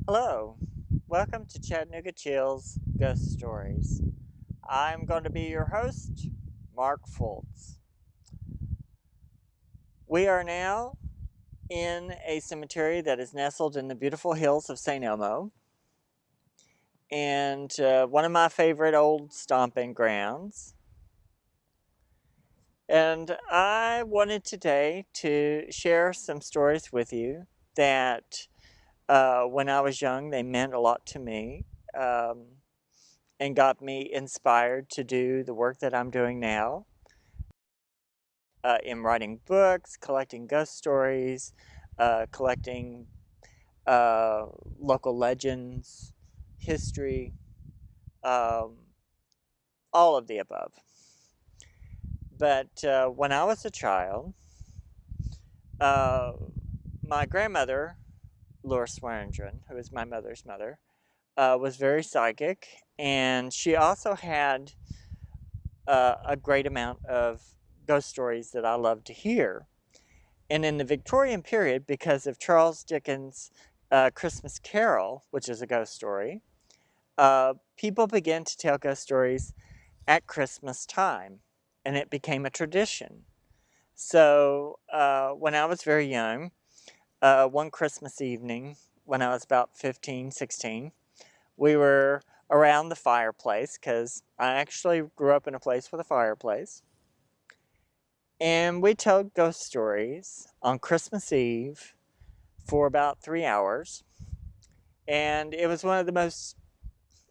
Hello, welcome to Chattanooga Chill's Ghost Stories. I'm going to be your host, Mark Foltz. We are now in a cemetery that is nestled in the beautiful hills of St. Elmo, and one of my favorite old stomping grounds. And I wanted today to share some stories with you that when I was young, they meant a lot to me. And got me inspired to do the work that I'm doing now in writing books, collecting ghost stories, collecting uh, local legends, history, um, all of the above. But when I was a child, uh, my grandmother, Laura Swearingen, who is my mother's mother, was very psychic, and she also had a great amount of ghost stories that I love to hear. And in the Victorian period, because of Charles Dickens' Christmas Carol, which is a ghost story, people began to tell ghost stories at Christmas time, and it became a tradition. So when I was very young, one Christmas evening, when I was about 15, 16, we were around the fireplace because I actually grew up in a place with a fireplace. And we told ghost stories on Christmas Eve for about 3 hours. And it was one of the most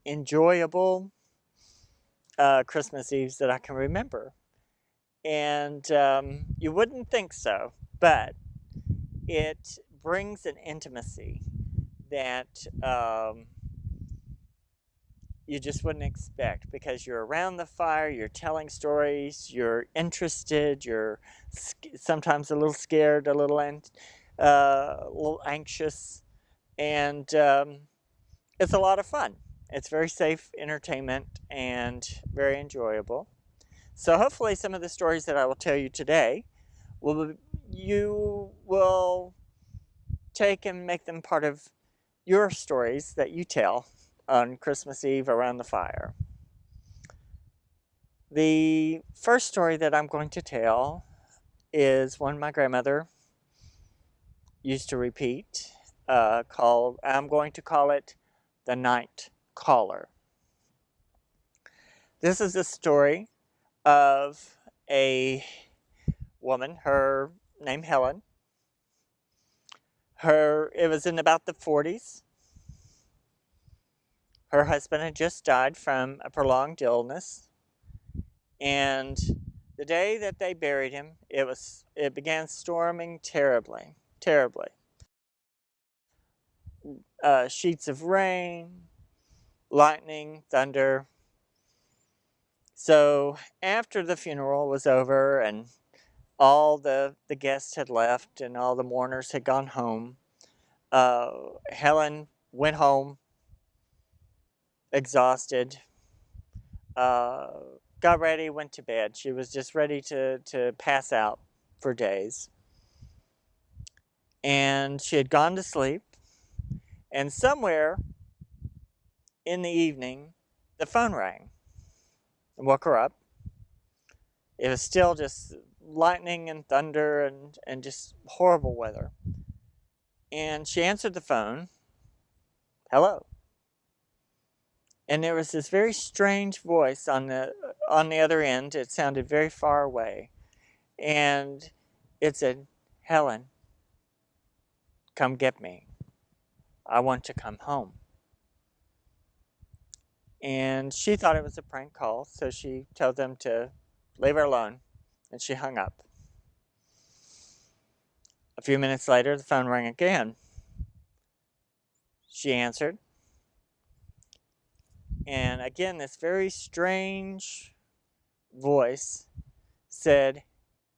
enjoyable Christmas Eves that I can remember. And you wouldn't think so, but it brings an intimacy that you just wouldn't expect because you're around the fire, you're telling stories, you're interested, you're sometimes a little scared, a little anxious, and it's a lot of fun. It's very safe entertainment and very enjoyable. So hopefully some of the stories that I will tell you today will you will take and make them part of your stories that you tell on Christmas Eve around the fire. The first story that I'm going to tell is one my grandmother used to repeat, I'm going to call it The Night Caller. This is a story of a woman, her name Helen. It was in about the 40s. Her husband had just died from a prolonged illness, and the day that they buried him, it began storming terribly, terribly. Sheets of rain, lightning, thunder. So after the funeral was over and all the guests had left and all the mourners had gone home, Helen went home exhausted, uh, got ready, went to bed. She was just ready to pass out for days. And she had gone to sleep, and somewhere in the evening, the phone rang and woke her up. It was still just lightning and thunder and just horrible weather. And she answered the phone. Hello. And there was this very strange voice on the other end. It sounded very far away. And it said, Helen, come get me. I want to come home. And she thought it was a prank call, so she told them to leave her alone, and she hung up. A few minutes later, the phone rang again. She answered, and again, this very strange voice said,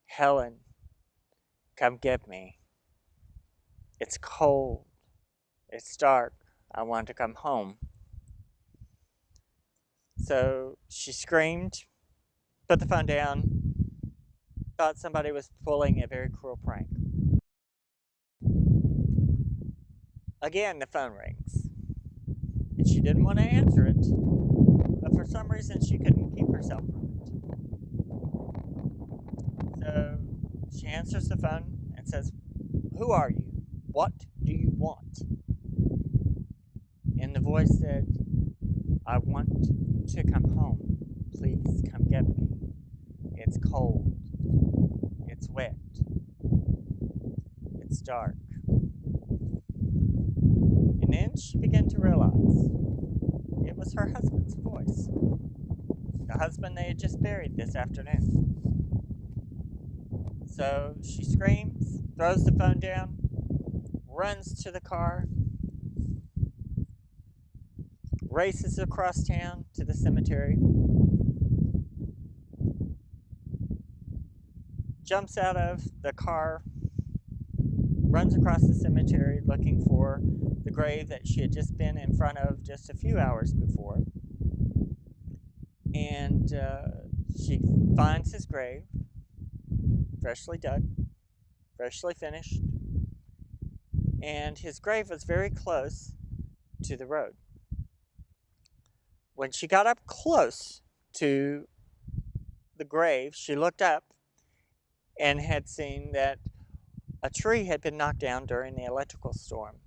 Helen, come get me. It's cold. It's dark. I want to come home. So she screamed, put the phone down, thought somebody was pulling a very cruel prank. Again, the phone rings. didn't want to answer it, but for some reason she couldn't keep herself from it. So she answers the phone and says, "Who are you? What do you want?" And the voice said, "I want to come home. Please come get me. It's cold. It's wet. It's dark." And then she began to realize it was her husband's voice. The husband they had just buried this afternoon. So she screams, throws the phone down, runs to the car, races across town to the cemetery, jumps out of the car, runs across the cemetery looking for the grave that she had just been in front of just a few hours before. And she finds his grave, freshly dug, freshly finished, and his grave was very close to the road. When she got up close to the grave, she looked up and had seen that a tree had been knocked down during the electrical storm,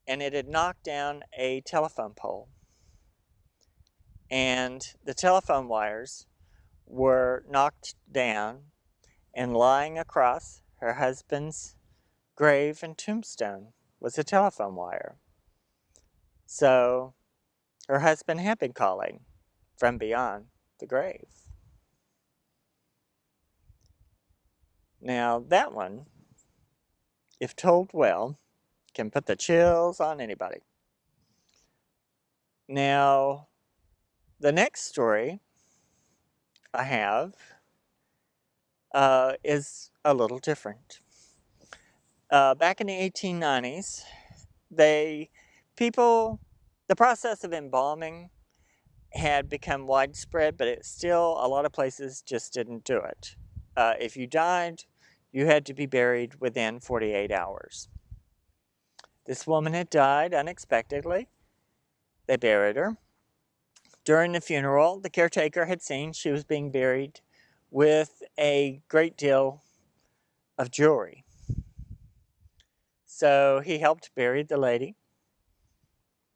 and it had knocked down a telephone pole, and the telephone wires were knocked down, and lying across her husband's grave and tombstone was a telephone wire. So her husband had been calling from beyond the grave. Now that one, if told well, can put the chills on anybody. Now, the next story I have is a little different. Back in the 1890s, the process of embalming had become widespread, but it still, a lot of places just didn't do it. If you died, you had to be buried within 48 hours. This woman had died unexpectedly. They buried her. During the funeral, the caretaker had seen she was being buried with a great deal of jewelry. So he helped bury the lady,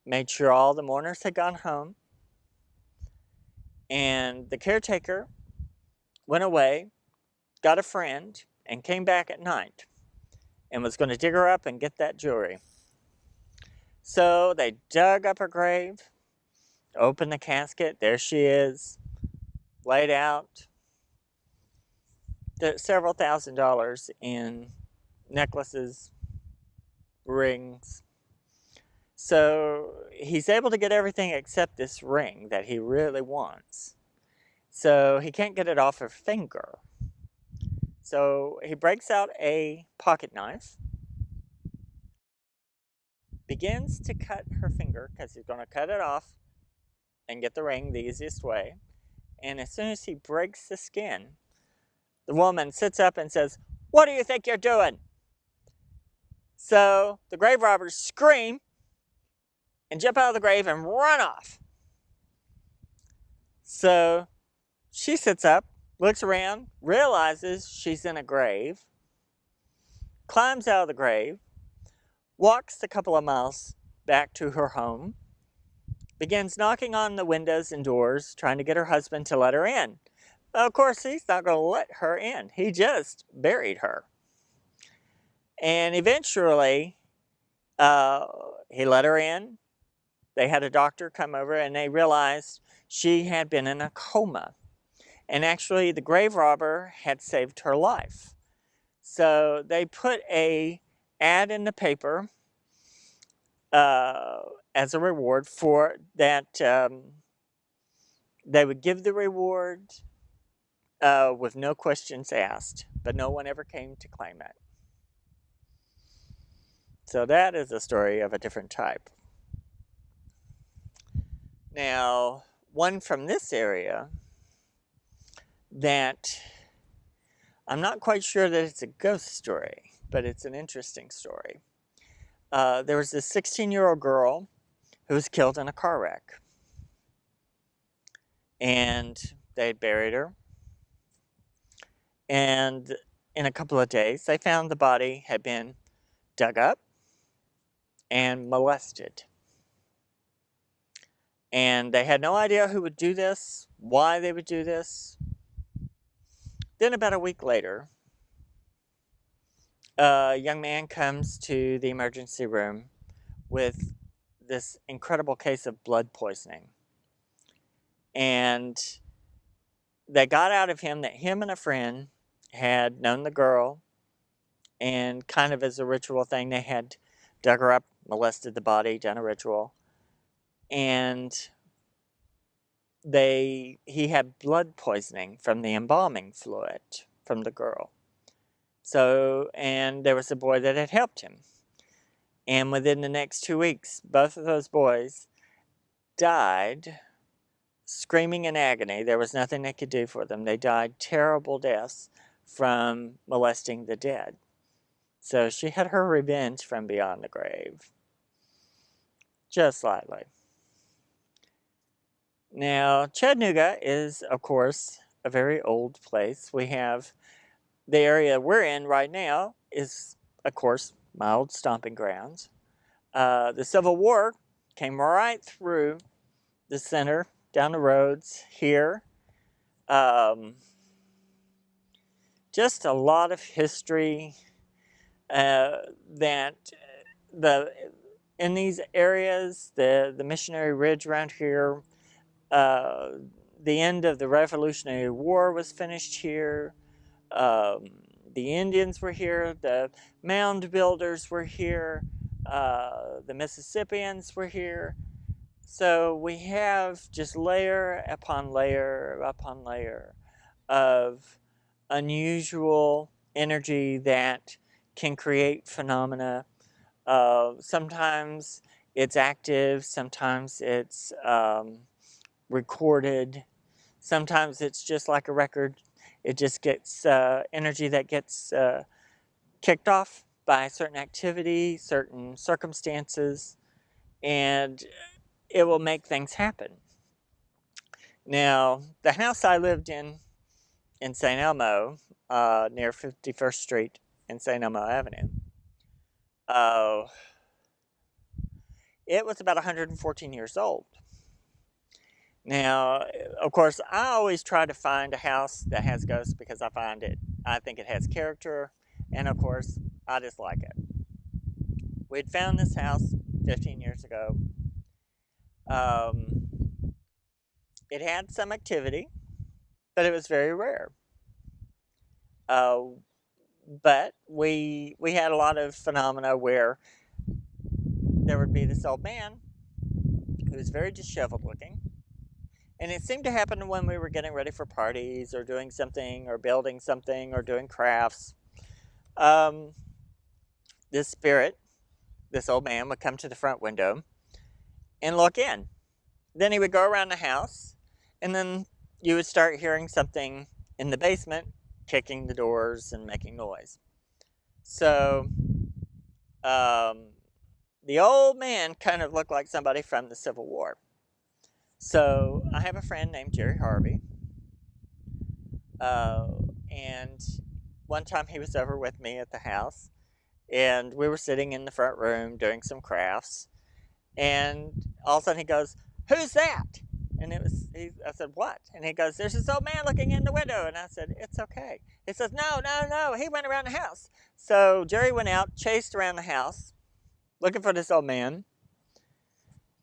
made sure all the mourners had gone home, and the caretaker went away, got a friend, and came back at night and was going to dig her up and get that jewelry. So they dug up her grave, opened the casket. There she is, laid out, several $1,000s in necklaces, rings. So he's able to get everything except this ring that he really wants. So he can't get it off her finger. So he breaks out a pocket knife, begins to cut her finger because he's going to cut it off and get the ring the easiest way. And as soon as he breaks the skin, the woman sits up and says, "What do you think you're doing?" So the grave robbers scream and jump out of the grave and run off. So she sits up, looks around, realizes she's in a grave, climbs out of the grave, walks a couple of miles back to her home, begins knocking on the windows and doors, trying to get her husband to let her in. Of course, he's not going to let her in. He just buried her. And eventually, he let her in. They had a doctor come over, and they realized she had been in a coma. And actually, the grave robber had saved her life. So they put an ad in the paper as a reward for that. They would give the reward with no questions asked, but no one ever came to claim it. So that is a story of a different type. Now, one from this area that I'm not quite sure that it's a ghost story, but it's an interesting story. There was this 16-year-old girl who was killed in a car wreck. And they had buried her. And in a couple of days, they found the body had been dug up and molested. And they had no idea who would do this, why they would do this. Then, about a week later, a young man comes to the emergency room with this incredible case of blood poisoning. And they got out of him that him and a friend had known the girl, and kind of as a ritual thing, they had dug her up, molested the body, done a ritual. And he had blood poisoning from the embalming fluid from the girl. So, and there was a boy that had helped him. And within the next 2 weeks, both of those boys died screaming in agony. There was nothing they could do for them. They died terrible deaths from molesting the dead. So she had her revenge from beyond the grave. Just slightly. Now, Chattanooga is, of course, a very old place. We have the area we're in right now is, of course, my old stomping grounds. The Civil War came right through the center, down the roads here. Just a lot of history that in these areas, the Missionary Ridge around here, the end of the Revolutionary War was finished here. The Indians were here. The mound builders were here. The Mississippians were here. So we have just layer upon layer upon layer of unusual energy that can create phenomena. Sometimes it's active, sometimes it's recorded, sometimes it's just like a record. It just gets energy that gets kicked off by certain activity, certain circumstances, and it will make things happen. Now, the house I lived in St. Elmo, near 51st Street and St. Elmo Avenue, it was about 114 years old. Now, of course, I always try to find a house that has ghosts because I think it has character, and of course, I just like it. We'd found this house 15 years ago. It had some activity, but it was very rare. But we had a lot of phenomena where there would be this old man who was very disheveled looking. And it seemed to happen when we were getting ready for parties or doing something or building something or doing crafts. This spirit, this old man, would come to the front window and look in. Then he would go around the house, and then you would start hearing something in the basement kicking the doors and making noise. So the old man kind of looked like somebody from the Civil War. So I have a friend named Jerry Harvey, and one time he was over with me at the house, and we were sitting in the front room doing some crafts, and all of a sudden he goes, "Who's that?" And I said, "What?" And he goes, "There's this old man looking in the window." And I said, "It's okay." He says, No, he went around the house." So Jerry went out, chased around the house, looking for this old man,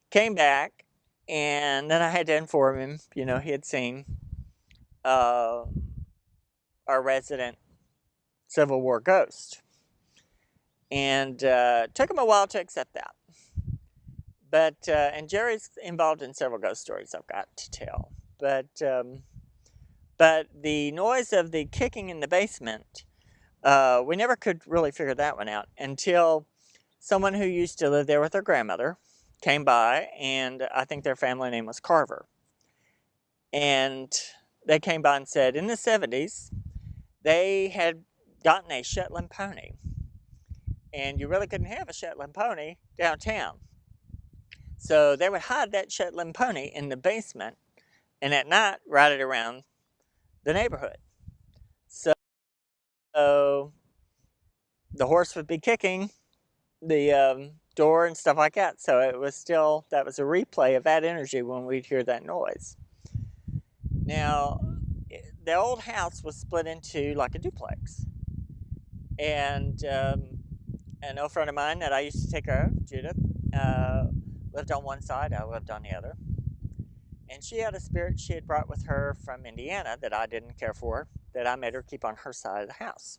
came back, and then I had to inform him, he had seen our resident Civil War ghost. And took him a while to accept that. But, and Jerry's involved in several ghost stories I've got to tell. But the noise of the kicking in the basement, we never could really figure that one out until someone who used to live there with their grandmother came by, and I think their family name was Carver. And they came by and said in the 70s, they had gotten a Shetland pony. And you really couldn't have a Shetland pony downtown. So they would hide that Shetland pony in the basement and at night ride it around the neighborhood. So the horse would be kicking the door and stuff like that. So it was still, that was a replay of that energy when we'd hear that noise. Now, the old house was split into like a duplex. And an old friend of mine that I used to take care of, Judith, lived on one side, I lived on the other. And she had a spirit she had brought with her from Indiana that I didn't care for, that I made her keep on her side of the house.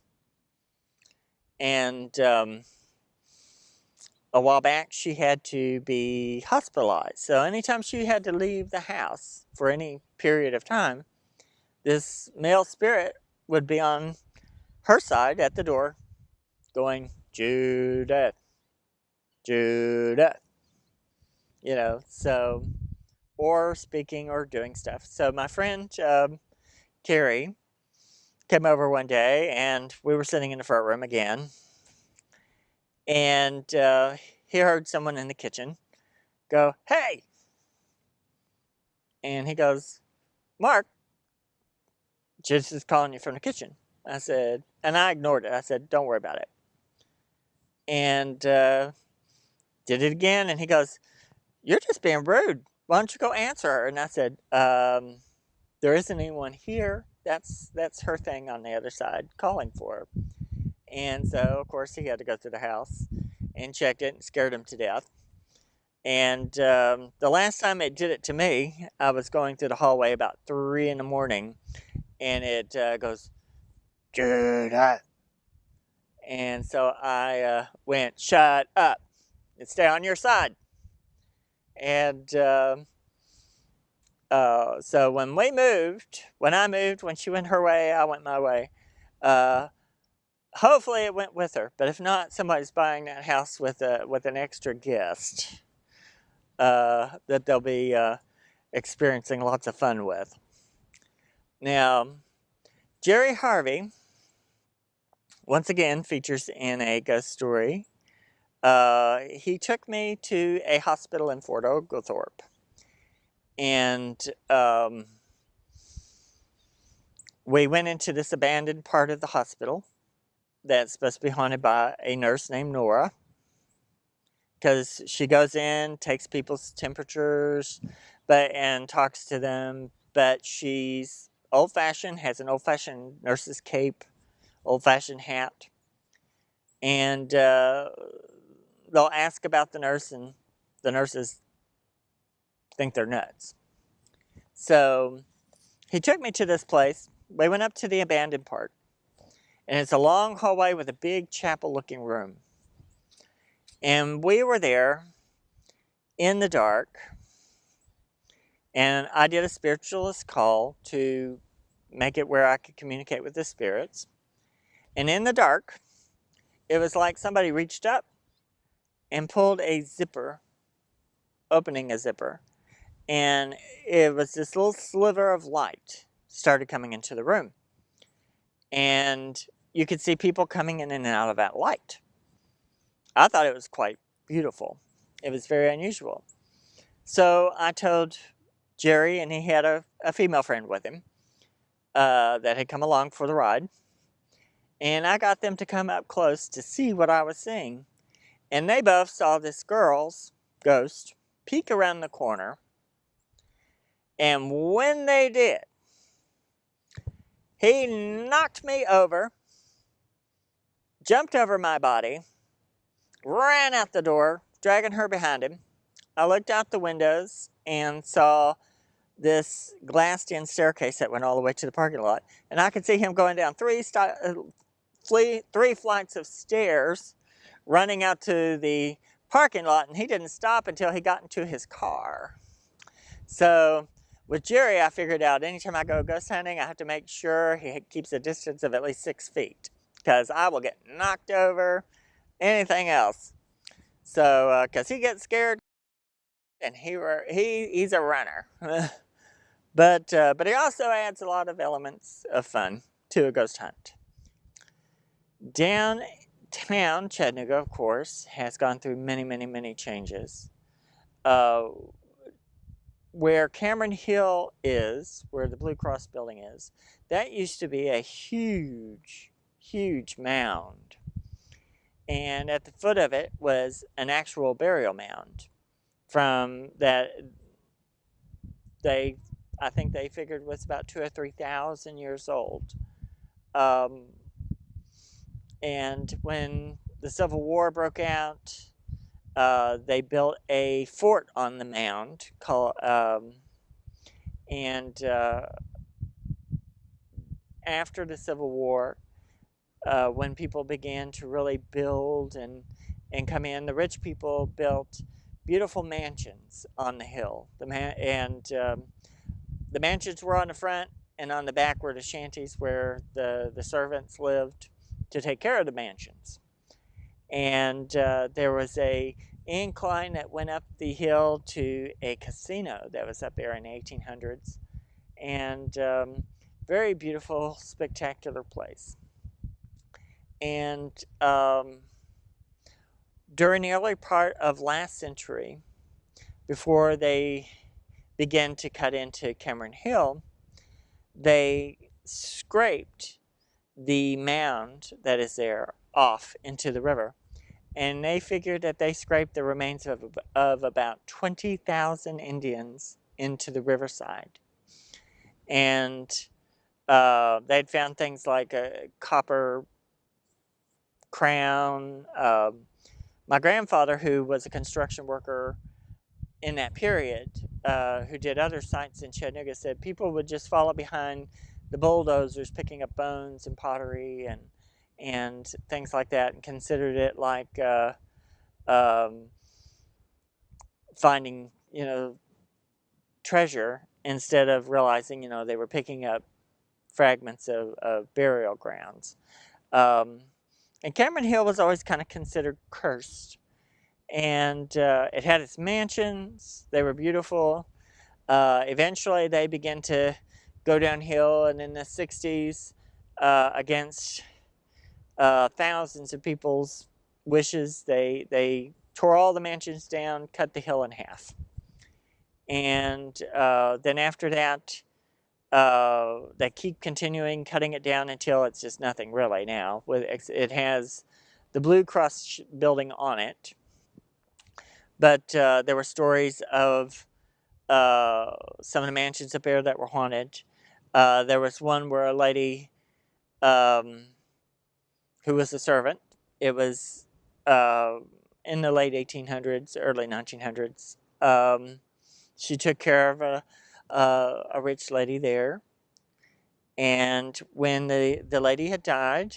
And a while back, she had to be hospitalized. So anytime she had to leave the house for any period of time, this male spirit would be on her side at the door going, Judith, Judith, you know, so, or speaking or doing stuff. So my friend Carrie came over one day and we were sitting in the front room again, and he heard someone in the kitchen go, hey, and he goes, Mark, Jesus is calling you from the kitchen. I said, and I ignored it. I said, don't worry about it. And did it again, and he goes, you're just being rude. Why don't you go answer her? And I said, there isn't anyone here. That's her thing on the other side calling for her. And so, of course, he had to go through the house and checked it and scared him to death. And the last time it did it to me, I was going through the hallway about 3 in the morning, and it goes, Judith. And so I went, shut up and stay on your side. And so when I moved, when she went her way, I went my way. Hopefully it went with her, but if not, somebody's buying that house with an extra guest that they'll be experiencing lots of fun with. Now, Jerry Harvey, once again, features in a ghost story. He took me to a hospital in Fort Oglethorpe. And we went into this abandoned part of the hospital that's supposed to be haunted by a nurse named Nora. Because she goes in, takes people's temperatures, and talks to them. But she's old-fashioned, has an old-fashioned nurse's cape, old-fashioned hat. And they'll ask about the nurse, and the nurses think they're nuts. So he took me to this place. We went up to the abandoned part. And it's a long hallway with a big chapel-looking room. And we were there in the dark. And I did a spiritualist call to make it where I could communicate with the spirits. And in the dark, it was like somebody reached up and pulled a zipper, opening a zipper. And it was this little sliver of light started coming into the room. And you could see people coming in and out of that light. I thought it was quite beautiful. It was very unusual. So I told Jerry, and he had a female friend with him that had come along for the ride. And I got them to come up close to see what I was seeing. And they both saw this girl's ghost peek around the corner. And when they did, he knocked me over, jumped over my body, ran out the door, dragging her behind him. I looked out the windows and saw this glassed-in staircase that went all the way to the parking lot. And I could see him going down three flights of stairs, running out to the parking lot, and he didn't stop until he got into his car. So with Jerry, I figured out anytime I go ghost hunting, I have to make sure he keeps a distance of at least 6 feet, because I will get knocked over, anything else. So, because he gets scared, and he's a runner. But he also adds a lot of elements of fun to a ghost hunt. Downtown Chattanooga, of course, has gone through many, many, many changes. uh, where Cameron Hill is, where the Blue Cross building is, that used to be a huge, huge mound. And at the foot of it was an actual burial mound from that they, I think they figured was about 2,000 or 3,000 years old. Um, and when the Civil War broke out, they built a fort on the mound called, and after the Civil War, when people began to really build and come in, the rich people built beautiful mansions on the hill. The mansions were on the front, and on the back were the shanties where the servants lived to take care of the mansions. And there was a incline that went up the hill to a casino that was up there in the 1800s, and very beautiful, spectacular place. And during the early part of last century, before they began to cut into Cameron Hill, they scraped the mound that is there off into the river. And they figured that they scraped the remains of about 20,000 Indians into the riverside. And they'd found things like a copper crown. My grandfather, who was a construction worker in that period, who did other sites in Chattanooga, said people would just follow behind the bulldozers picking up bones and pottery and things like that, and considered it like finding, treasure, instead of realizing, they were picking up fragments of burial grounds. And Cameron Hill was always kind of considered cursed. And it had its mansions. They were beautiful. Eventually, they began to go downhill, and in the 60s, against thousands of people's wishes, they tore all the mansions down, cut the hill in half. And then after that, they keep continuing cutting it down until it's just nothing really now. It has the Blue Cross building on it. But there were stories of some of the mansions up there that were haunted. There was one where a lady who was a servant, it was in the late 1800s, early 1900s. She took care of a rich lady there. And when the lady had died,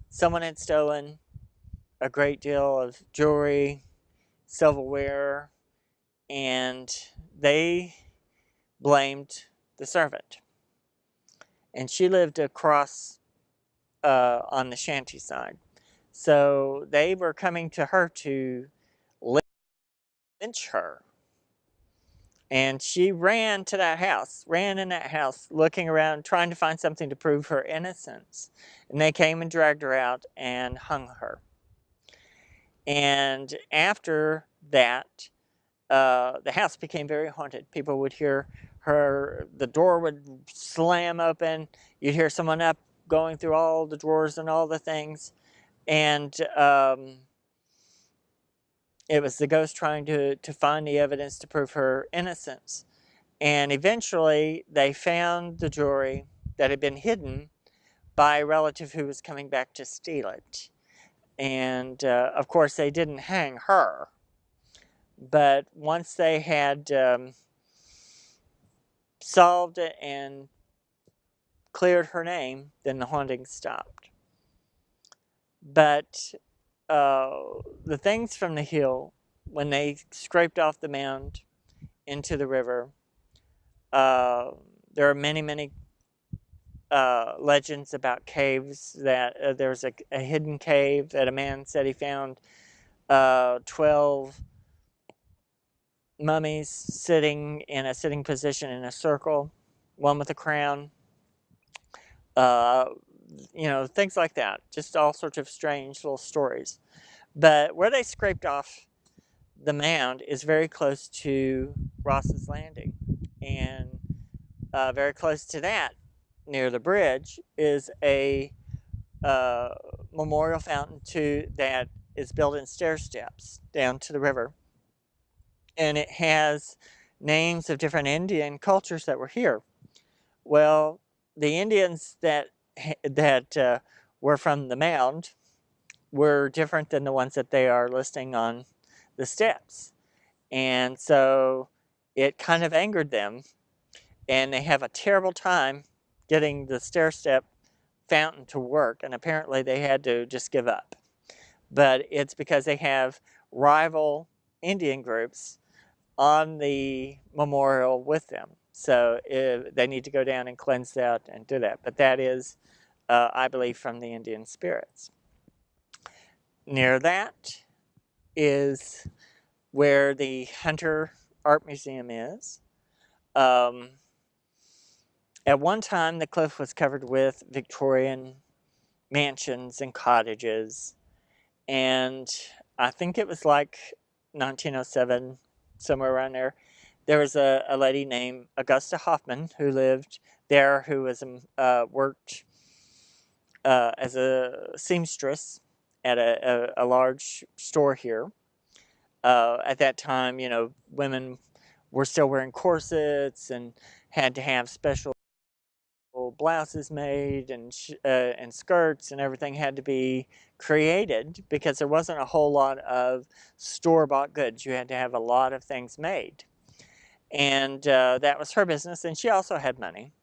someone had stolen a great deal of jewelry, silverware, and they blamed the servant. And she lived across on the shanty side. So they were coming to her to lynch her. And she ran in that house, looking around, trying to find something to prove her innocence. And they came and dragged her out and hung her. And after that, the house became very haunted. People would hear the door would slam open. You'd hear someone up going through all the drawers and all the things. And it was the ghost trying to find the evidence to prove her innocence. And eventually, they found the jewelry that had been hidden by a relative who was coming back to steal it. And of course, they didn't hang her. But once they had solved it and cleared her name, then the haunting stopped. But the things from the hill, when they scraped off the mound into the river, there are many, many legends about caves. That there's a hidden cave that a man said he found 12 mummies sitting in a sitting position in a circle, one with a crown. Things like that. Just all sorts of strange little stories. But where they scraped off the mound is very close to Ross's Landing, and very close to that, near the bridge, is a uh, memorial fountain that is built in stair steps down to the river, and it has names of different Indian cultures that were here. Well, the Indians that were from the mound were different than the ones that they are listing on the steps, and so it kind of angered them, and they have a terrible time getting the stair step fountain to work, and apparently they had to just give up. But it's because they have rival Indian groups on the memorial with them. So they need to go down and cleanse that and do that. But that is, I believe, from the Indian spirits. Near that is where the Hunter Art Museum is. At one time, the cliff was covered with Victorian mansions and cottages, and I think it was like 1907, somewhere around there. There was a lady named Augusta Hoffman who lived there, who was worked as a seamstress at a large store here. At that time, women were still wearing corsets and had to have special blouses made, and skirts and everything had to be created because there wasn't a whole lot of store-bought goods. You had to have a lot of things made, and that was her business. And she also had money,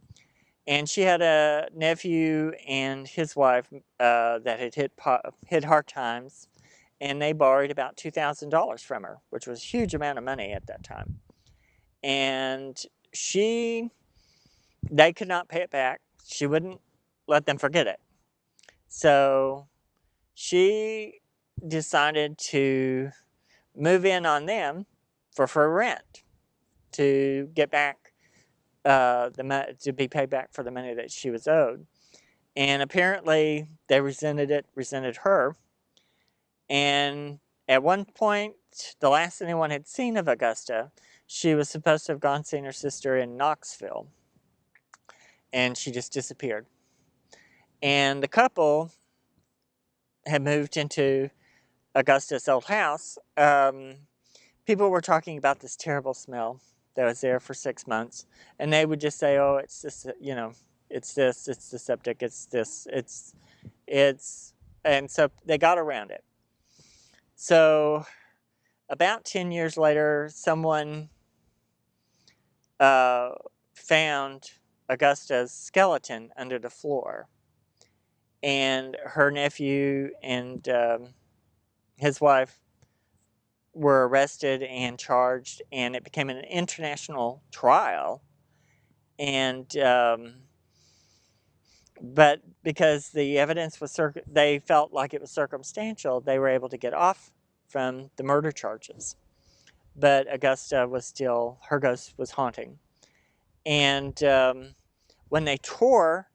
and she had a nephew and his wife that had hit hard times, and they borrowed about $2,000 from her, which was a huge amount of money at that time. And they could not pay it back. She wouldn't let them forget it. So she decided to move in on them for free rent to get back to be paid back for the money that she was owed. And apparently they resented her. And at one point, the last anyone had seen of Augusta, she was supposed to have gone seen her sister in Knoxville, and she just disappeared. And the couple had moved into Augusta's old house. People were talking about this terrible smell that was there for 6 months, and they would just say, "Oh, it's this, it's this, it's the septic, it's this, it's," and so they got around it. So about 10 years later, someone found Augusta's skeleton under the floor, and her nephew and his wife were arrested and charged, and it became an international trial. And but because the evidence was they felt like it was circumstantial, they were able to get off from the murder charges. But Augusta was still, her ghost was haunting. And when they tore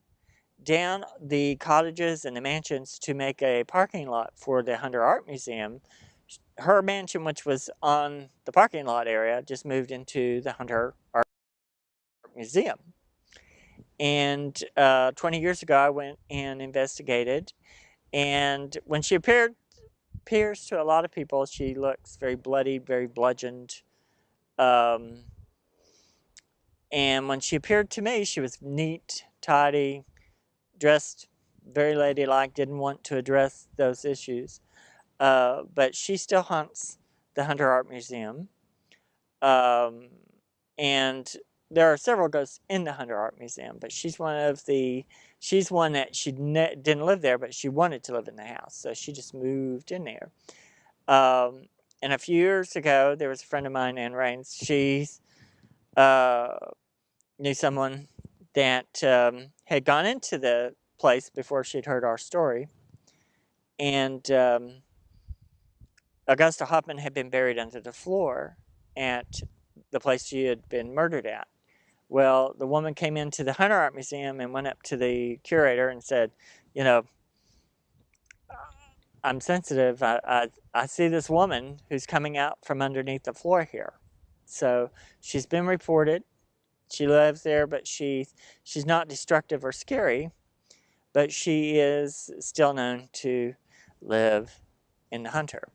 down the cottages and the mansions to make a parking lot for the Hunter Art Museum, her mansion, which was on the parking lot area, just moved into the Hunter Art Museum. And 20 years ago, I went and investigated. And when she appears to a lot of people, she looks very bloody, very bludgeoned. And when she appeared to me, she was neat, tidy, dressed very ladylike, didn't want to address those issues. But she still haunts the Hunter Art Museum. And there are several ghosts in the Hunter Art Museum, but she's one that she didn't live there, but she wanted to live in the house, so she just moved in there. And a few years ago, there was a friend of mine, Ann Raines. She knew someone that had gone into the place before she'd heard our story, and Augusta Hoffman had been buried under the floor at the place she had been murdered at. Well, the woman came into the Hunter Art Museum and went up to the curator and said, I'm sensitive. I see this woman who's coming out from underneath the floor here. So she's been reported. She lives there, but she's not destructive or scary, but she is still known to live in the hunter.